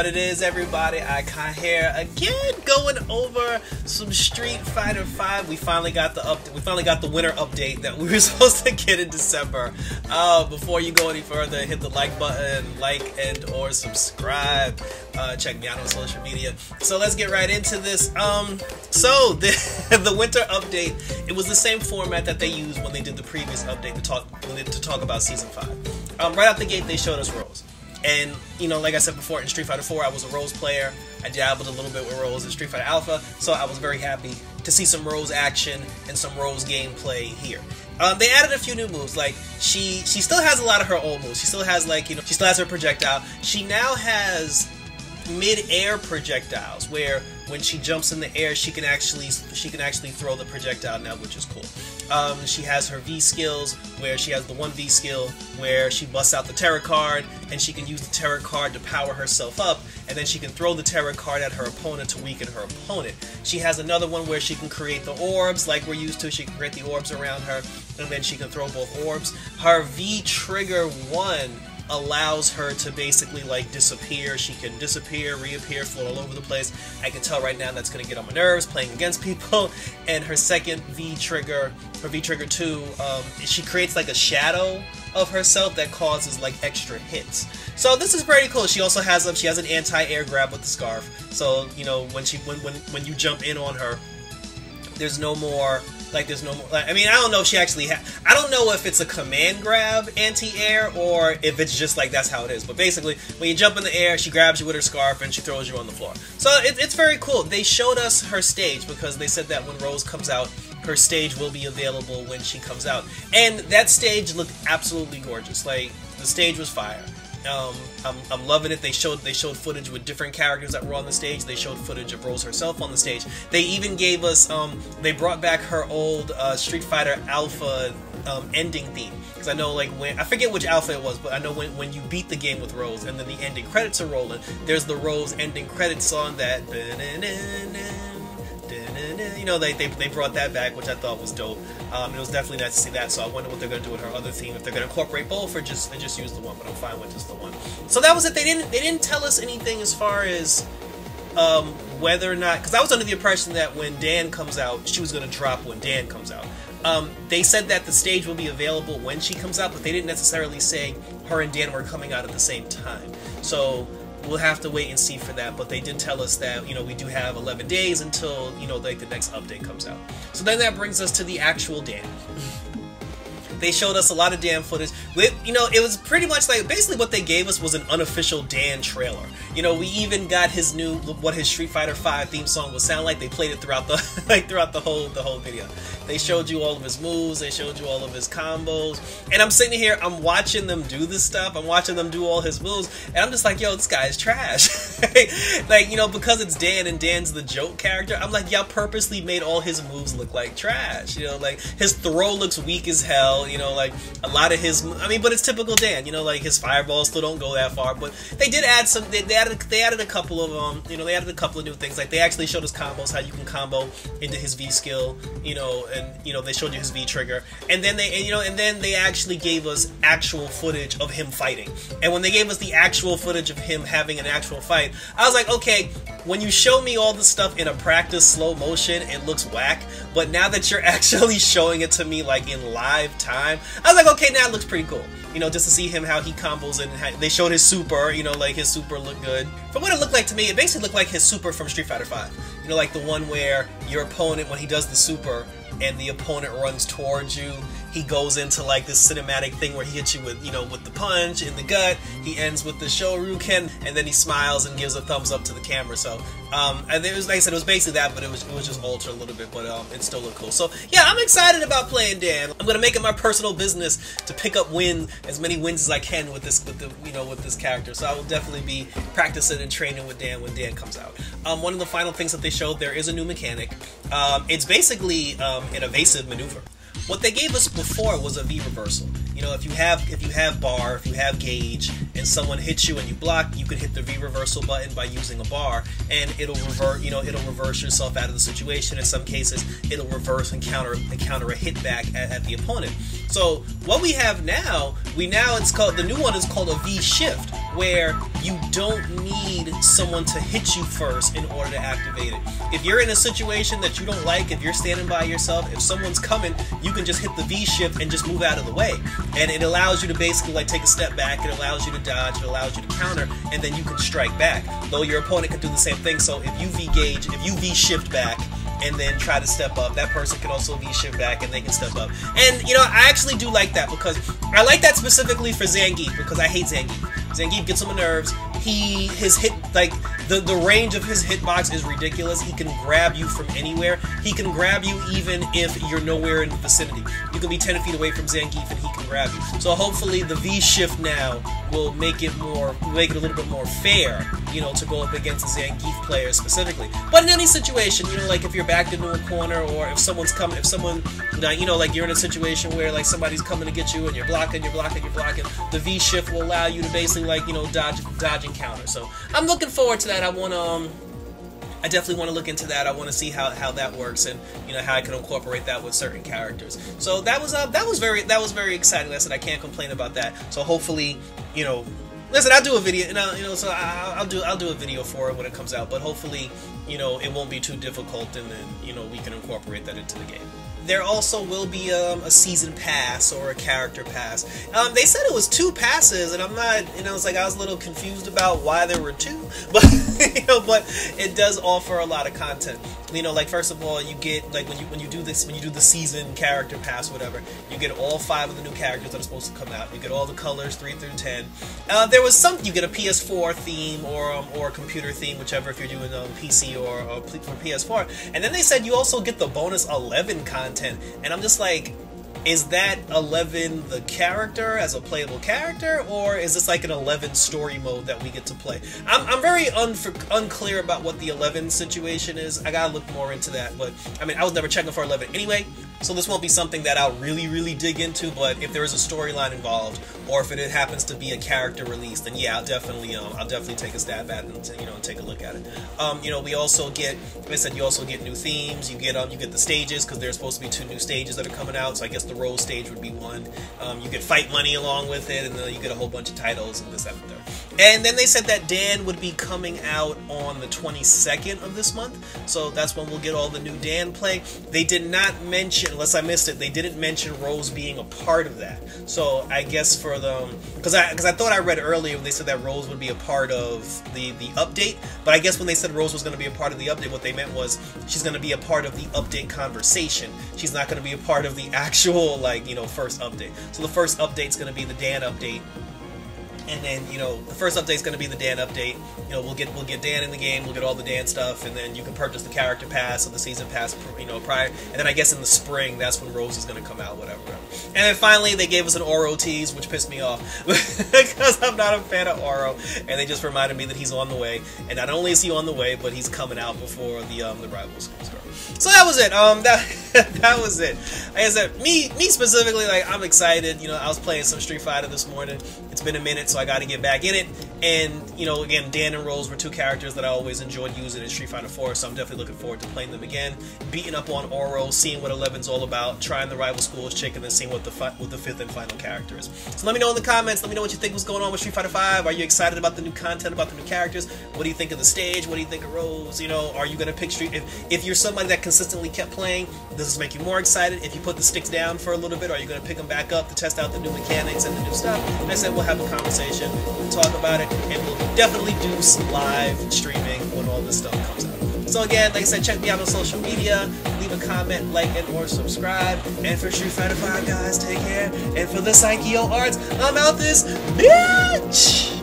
What it is, everybody, Icon here again, going over some Street Fighter V. We finally got the winter update that we were supposed to get in December. Before you go any further, hit the like button, and/or subscribe. Check me out on social media. So let's get right into this. So the winter update, it was the same format that they used when they did the previous update to talk about Season 5. Right out the gate, they showed us Rose. And, you know, like I said before, in Street Fighter 4, I was a Rose player. I dabbled a little bit with Rose in Street Fighter Alpha, so I was very happy to see some Rose action and some Rose gameplay here. They added a few new moves. Like, she still has a lot of her old moves. She still has, like, you know, she still has her projectile. She now has mid-air projectiles, where when she jumps in the air, she can actually throw the projectile now, which is cool. She has her V skills, where she has the 1V skill, where she busts out the Terror card, and she can use the Terror card to power herself up, and then she can throw the Terror card at her opponent to weaken her opponent. She has another one where she can create the orbs, like we're used to. She can create the orbs around her, and then she can throw both orbs. Her V Trigger 1 allows her to basically, like, disappear. She can disappear, reappear, float all over the place. I can tell right now that's going to get on my nerves playing against people. And her second V Trigger, her V Trigger 2, she creates like a shadow of herself that causes like extra hits. So this is pretty cool. She also has she has an anti-air grab with the scarf. So, you know, when you jump in on her, there's no more. Like, there's no more. Like, I mean, I don't know if she actually I don't know if it's a command grab anti-air or if it's just like that's how it is. But basically, when you jump in the air, she grabs you with her scarf and she throws you on the floor. So it's very cool. They showed us her stage because they said that when Rose comes out, her stage will be available when she comes out. And that stage looked absolutely gorgeous. Like, the stage was fire. I'm loving it. They showed footage with different characters that were on the stage. They showed footage of Rose herself on the stage. They even gave us they brought back her old Street Fighter Alpha ending theme, because I know, like, when I forget which alpha it was, but I know when you beat the game with Rose and then the ending credits are rolling, there's the Rose ending credits song that, you know, they brought that back, which I thought was dope. It was definitely nice to see that. So I wonder what they're going to do with her other theme, if they're going to incorporate both or just use the one. But I'm fine with just the one. So that was it. They didn't tell us anything as far as whether or not, because I was under the impression that when Dan comes out, she was going to drop when Dan comes out. They said that the stage will be available when she comes out, but they didn't necessarily say her and Dan were coming out at the same time. So we'll have to wait and see for that, but they did tell us that, you know, we do have 11 days until, you know, like, the next update comes out. So then that brings us to the actual Dan. They showed us a lot of Dan footage. You know, it was pretty much like, basically what they gave us was an unofficial Dan trailer. You know, we even got his new, what his Street Fighter V theme song would sound like. They played it throughout the throughout the whole video. They showed you all of his moves. They showed you all of his combos. And I'm sitting here, I'm watching them do this stuff. I'm watching them do all his moves, and I'm just like, yo, this guy is trash. Like, you know, because it's Dan and Dan's the joke character, I'm like, y'all purposely made all his moves look like trash. You know, like, his throw looks weak as hell. You know, like, a lot of his, I mean, but it's typical Dan. You know, like, his fireballs still don't go that far. But they did add some. They added a couple of you know, they added a couple of new things. Like, they actually showed us combos, how you can combo into his V skill. You know, and, you know, they showed you his V trigger, and then they actually gave us actual footage of him fighting. And when they gave us the actual footage of him having an actual fight, I was like, okay, when you show me all this stuff in a practice slow motion, it looks whack. But now that you're actually showing it to me, like, in live time, I was like, okay, now it looks pretty cool. You know, just to see him, how he combos, and how they showed his super, you know, like, his super looked good. From what it looked like to me, it basically looked like his super from Street Fighter V. You know, like the one where your opponent, when he does the super, and the opponent runs towards you, he goes into, like, this cinematic thing where he hits you with, you know, with the punch in the gut. He ends with the Shoryuken, and then he smiles and gives a thumbs up to the camera. So, and it was, like I said, it was basically that, but it was just altered a little bit, but it still looked cool. So yeah, I'm excited about playing Dan. I'm gonna make it my personal business to pick up as many wins as I can with this character. So I will definitely be practicing and training with Dan when Dan comes out. One of the final things that they showed, there is a new mechanic. It's basically an evasive maneuver. What they gave us before was a V reversal. You know, if you have bar, if you have gauge, and someone hits you and you block, you can hit the V reversal button by using a bar, and it'll revert. You know, it'll reverse yourself out of the situation. In some cases, it'll reverse and counter a hit back at the opponent. So what we have now, it's called, the new one is called a V shift, where you don't need someone to hit you first in order to activate it. If you're in a situation that you don't like, if you're standing by yourself, if someone's coming, you can just hit the V shift and just move out of the way. And it allows you to basically like take a step back, it allows you to dodge, it allows you to counter, and then you can strike back. Though your opponent can do the same thing, so if you V gauge, if you V shift back, and then try to step up, that person can also V shift back and they can step up. And you know, I actually do like that, because I like that specifically for Zangief, because I hate Zangief. Zangief gets on my nerves. His hit, like, the range of his hitbox is ridiculous. He can grab you from anywhere. He can grab you even if you're nowhere in the vicinity. You can be 10 feet away from Zangief and he can grab you. So hopefully the V shift now will make it a little bit more fair, you know, to go up against a Zangief player specifically. But in any situation, you know, like if you're backed into a corner, or if someone's coming, you know, like you're in a situation where like somebody's coming to get you and you're blocking, the V shift will allow you to basically like, you know, dodge and counter. So I'm looking forward to that. I definitely want to look into that. I want to see how that works, and you know, how I can incorporate that with certain characters. So that was very exciting. Like I said, I can't complain about that. So hopefully, you know, listen, I'll do a video, you know, so I'll do a video for it when it comes out. But hopefully, you know, it won't be too difficult, and then you know, we can incorporate that into the game. There also will be a season pass or a character pass. They said it was 2 passes, and I'm not, you know, it's like I was a little confused about why there were 2, but you know, but it does offer a lot of content. You know, like first of all, you get like when you do the season character pass, whatever, you get all 5 of the new characters that are supposed to come out. You get all the colors 3 through 10. There was you get a PS4 theme or a computer theme, whichever, if you're doing PC or for PS4. And then they said you also get the bonus 11 content, and I'm just like, is that 11 the character as a playable character, or is this like an 11 story mode that we get to play? I'm very unclear about what the 11 situation is. I gotta look more into that, but I mean, I was never checking for 11 anyway, so this won't be something that I'll really dig into. But if there is a storyline involved, or if it happens to be a character release, then yeah, I'll definitely take a stab at it and, you know, take a look at it. You know, we also get, like I said, you also get new themes. You get the stages, because there's supposed to be 2 new stages that are coming out. So I guess the Rose stage would be one. You get fight money along with it, and then you get a whole bunch of titles and this, that, and the third. And then they said that Dan would be coming out on the 22nd of this month, so that's when we'll get all the new Dan play. They did not mention, unless I missed it, they didn't mention Rose being a part of that. So I guess for them, because I thought I read earlier when they said that Rose would be a part of the update, but I guess when they said Rose was going to be a part of the update, what they meant was she's going to be a part of the update conversation. She's not going to be a part of the actual, like, you know, first update. So the first update's going to be the Dan update. And then, you know, the first update is going to be the Dan update. You know, we'll get Dan in the game, we'll get all the Dan stuff, and then you can purchase the character pass or the season pass, you know, prior. And then I guess in the spring, that's when Rose is going to come out, whatever. And then finally, they gave us an Oro tease, which pissed me off because I'm not a fan of Oro, and they just reminded me that he's on the way. And not only is he on the way, but he's coming out before the Rivals start. So that was it. That was it. Like I said, me specifically, like, I'm excited. You know, I was playing some Street Fighter this morning. It's been a minute, so I got to get back in it. And, you know, again, Dan and Rose were 2 characters that I always enjoyed using in Street Fighter 4, so I'm definitely looking forward to playing them again. Beating up on Oro, seeing what 11's all about, trying the Rival Schools chick, and then seeing what the 5th and final character is. So let me know in the comments. Let me know what you think was going on with Street Fighter 5. Are you excited about the new content, about the new characters? What do you think of the stage? What do you think of Rose? You know, are you going to pick Street? If you're somebody that consistently kept playing, does this make you more excited? If you put the sticks down for a little bit, are you going to pick them back up to test out the new mechanics and the new stuff? And I said we'll have a conversation, we'll talk about it, and we'll definitely do some live streaming when all this stuff comes out. So again, like I said, check me out on social media, leave a comment, like, and or subscribe. And for Street Fighter 5, guys, take care. And for the Psycheo Arts, I'm out this bitch!